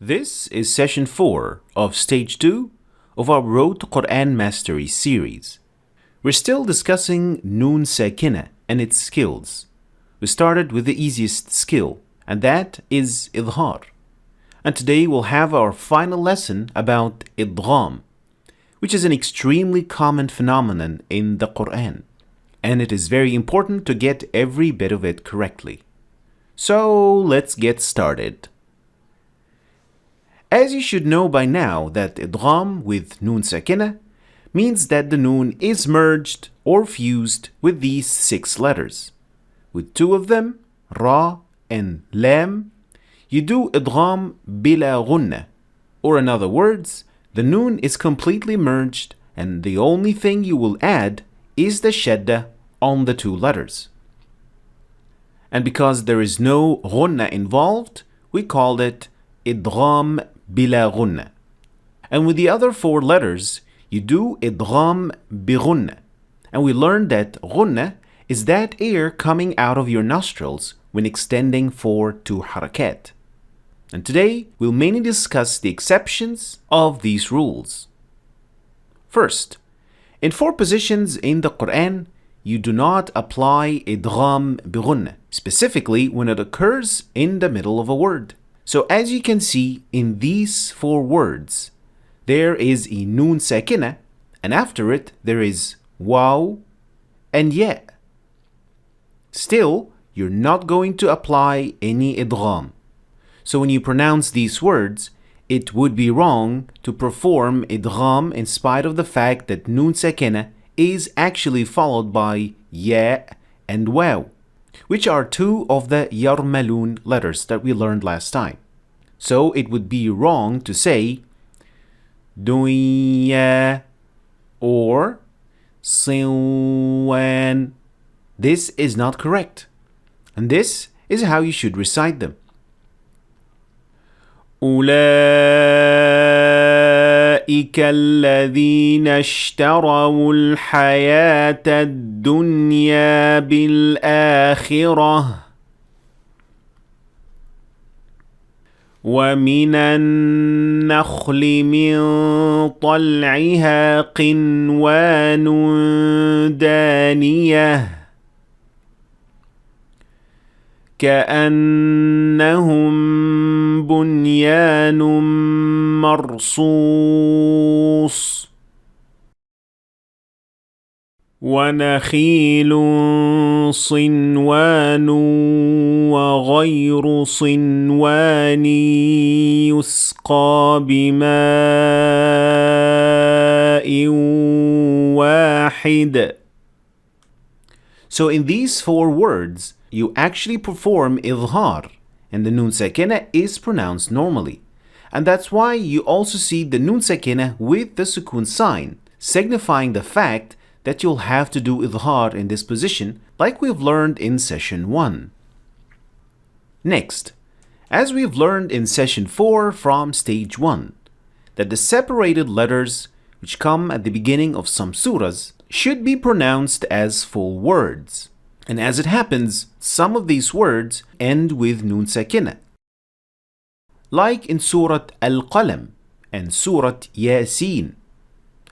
This is session 4 of stage 2 of our Road to Quran Mastery series. We're still discussing Nuun sakinah and its skills. We started with the easiest skill, and that is Idgham. And today we'll have our final lesson about Idgham, which is an extremely common phenomenon in the Quran, and it is very important to get every bit of it correctly. So let's get started. As you should know by now that Idgham with Nuun sakinah means that the Noon is merged or fused with these 6 letters. With 2 of them, Ra and Lam, you do Idgham bila ghunna, or in other words, the Noon is completely merged and the only thing you will add is the Shaddah on the 2 letters. And because there is no ghunna involved, we call it Idgham bila ghunna. And with the other 4 letters, you do Idgham bi ghunna. And we learned that ghunna is that air coming out of your nostrils when extending for 2 harakat. And today, we'll mainly discuss the exceptions of these rules. First, in 4 positions in the Quran, you do not apply Idgham bi ghunna, specifically when it occurs in the middle of a word. So as you can see in these 4 words, there is a Noon sakinah, and after it there is Waw and Ya. Still, you're not going to apply any Idgham. So when you pronounce these words, it would be wrong to perform Idgham in spite of the fact that Noon sakinah is actually followed by Ya and Waw, which are 2 of the Yarmalun letters that we learned last time. So it would be wrong to say Dunya or Siwan. This is not correct. And this is how you should recite them. أولئك الذين اشتروا الحياة الدنيا بالآخرة ومن النخل من طلعها قنوان دانية كأنهم بنيان مرصوص ونخيل صنوان وغير صنوان يسقى بماء واحد. So in these 4 words, you actually perform Idgham, and the Noon sakinah is pronounced normally. And that's why you also see the Noon sakinah with the sukun sign, signifying the fact that you'll have to do Idgham in this position, like we've learned in session 1. Next, as we've learned in session 4 from stage 1, that the separated letters which come at the beginning of some surahs should be pronounced as full words. And as it happens, some of these words end with Noon sakinah, like in Surah Al-Qalam and Surah Yasin.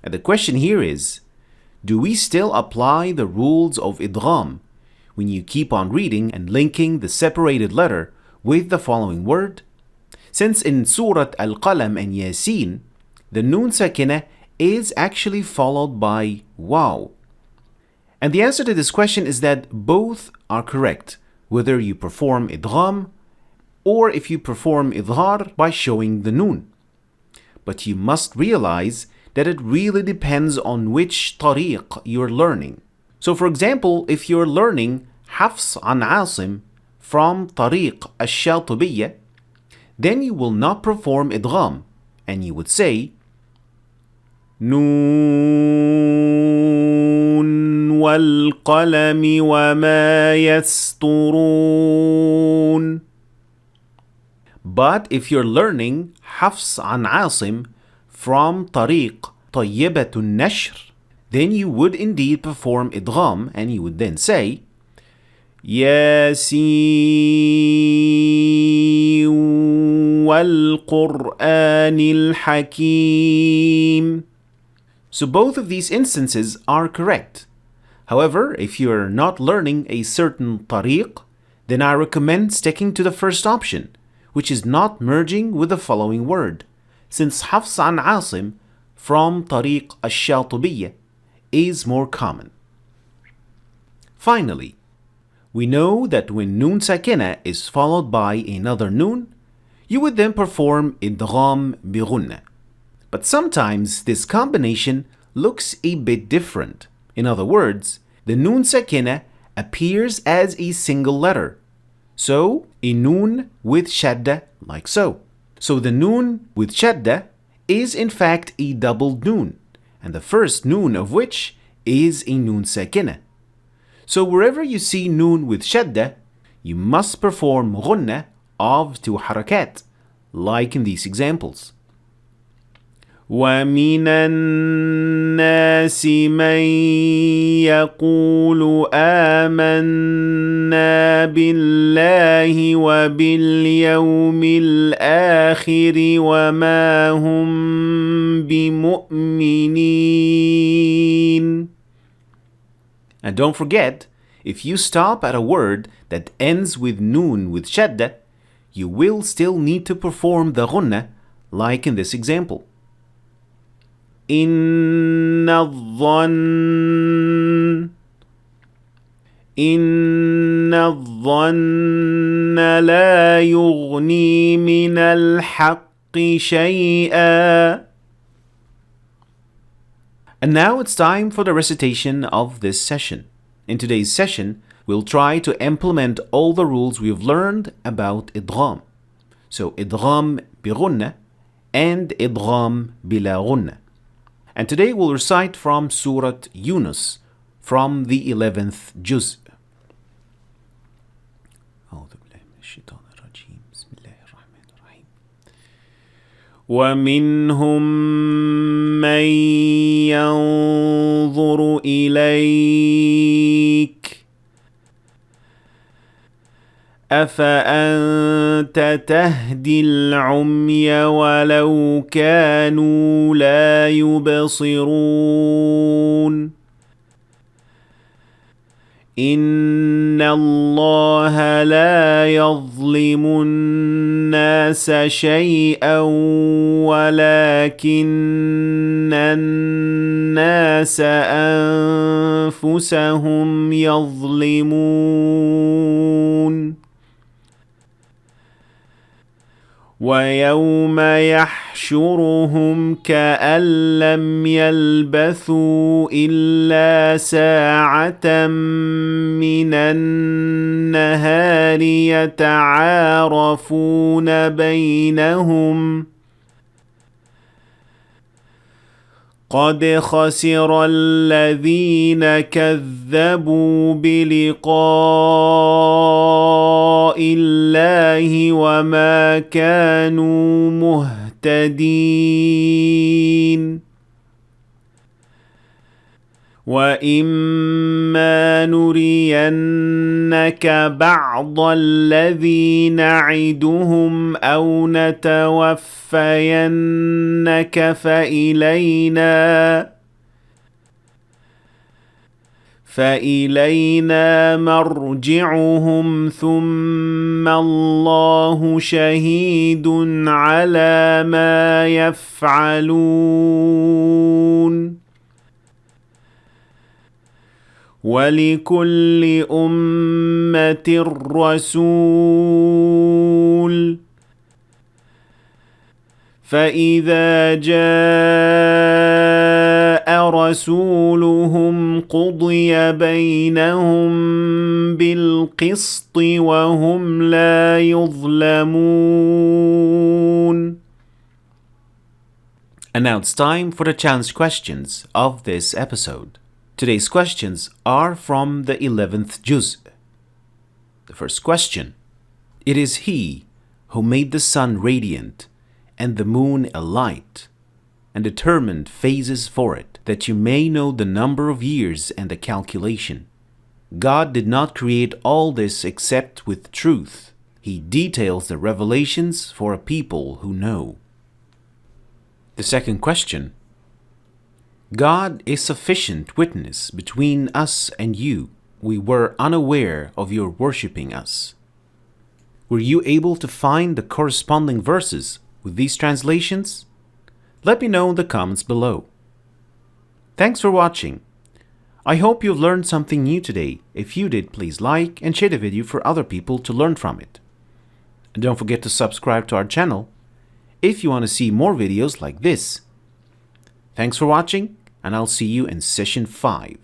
And the question here is, do we still apply the rules of Idgham when you keep on reading and linking the separated letter with the following word? Since in Surah Al-Qalam and Yasin, the Noon sakinah is actually followed by Waw. And the answer to this question is that both are correct, whether you perform Idgham or if you perform Idgham by showing the Noon. But you must realize that it really depends on which tariq you're learning. So for example, if you're learning Hafs an Asim from tariq al-Shatibiyya, then you will not perform Idgham, and you would say Noon wal qalami wa ma yasturun. But if you're learning Hafs an Asim from tariq Tayyibatun Nashr, then you would indeed perform Idgham, and you would then say ياسين والقرآن الحكيم. So both of these instances are correct. However, if you are not learning a certain tariq, then I recommend sticking to the first option, which is not merging with the following word, since Hafs an Asim from tariq al-Shatibiyya is more common. Finally, we know that when Noon sakinah is followed by another Noon, you would then perform Idgham bi Ghunna. But sometimes this combination looks a bit different. In other words, the Noon sakinah appears as a single letter. So, a Noon with Shaddah like so. So the Noon with Shaddah is in fact a doubled Noon, and the first Noon of which is a Noon sakinah. So wherever you see Noon with Shaddah, you must perform Ghunna of 2 harakat, like in these examples. وَمِنَ النَّاسِ مَن يَقُولُ آمَنَّا بِاللَّهِ وَبِالْيَوْمِ الْآخِرِ وَمَا هُمْ بِمُؤْمِنِينَ. And don't forget, if you stop at a word that ends with Noon with Shaddah, you will still need to perform the Ghunna, like in this example. إن الظن لا يغني من الحق شيئا. And now it's time for the recitation of this session. In today's session, we'll try to implement all the rules we've learned about Idgham. So Idgham bi Ghunna and Idgham bila Ghunna. And today we'll recite from Surah Yunus, from the 11th juz. وَمِنْهُمْ مَنْ يَنْظُرُ إِلَيْكَ أَفَأَنْتَ تَهْدِي الْعُمْيَ وَلَوْ كَانُوا لَا يُبْصِرُونَ إِنَّ اللَّهَ لَا يَظْلِمُ النَّاسَ شَيْئًا وَلَكِنَّ النَّاسَ أَنفُسَهُمْ يَظْلِمُونَ وَيَوْمَ يَحْشُرُهُمْ كَأَن لَّمْ يَلْبَثُوا إِلَّا سَاعَةً مِّنَ النَّهَارِ يَتَعَارَفُونَ بَيْنَهُمْ قَدْ خَسِرَ الَّذِينَ كَذَّبُوا بِلِقَاءِ اللَّهِ وَمَا كَانُوا مُهْتَدِينَ وَإِمَّا نُرِيَنَّكَ بَعْضَ الَّذِي نَعِدُهُمْ أَوْ نَتَوَفَّيَنَّكَ فإلينا مرجعهم ثم الله شهيد على ما يفعلون ولكل أمة رسول فإذا جاء رسولهم قضي بينهم بالقسط وهم لا يظلمون. And now it's time for the challenge questions of this episode. Today's questions are from the 11th juz. The first question: It is He who made the sun radiant and the moon a light, and determined phases for it, that you may know the number of years and the calculation. God did not create all this except with truth. He details the revelations for a people who know. The second question. God is sufficient witness between us and you. We were unaware of your worshipping us. Were you able to find the corresponding verses with these translations? Let me know in the comments below. Thanks for watching. I hope you've learned something new today. If you did, please like and share the video for other people to learn from it. And don't forget to subscribe to our channel if you want to see more videos like this. Thanks for watching, and I'll see you in session 5.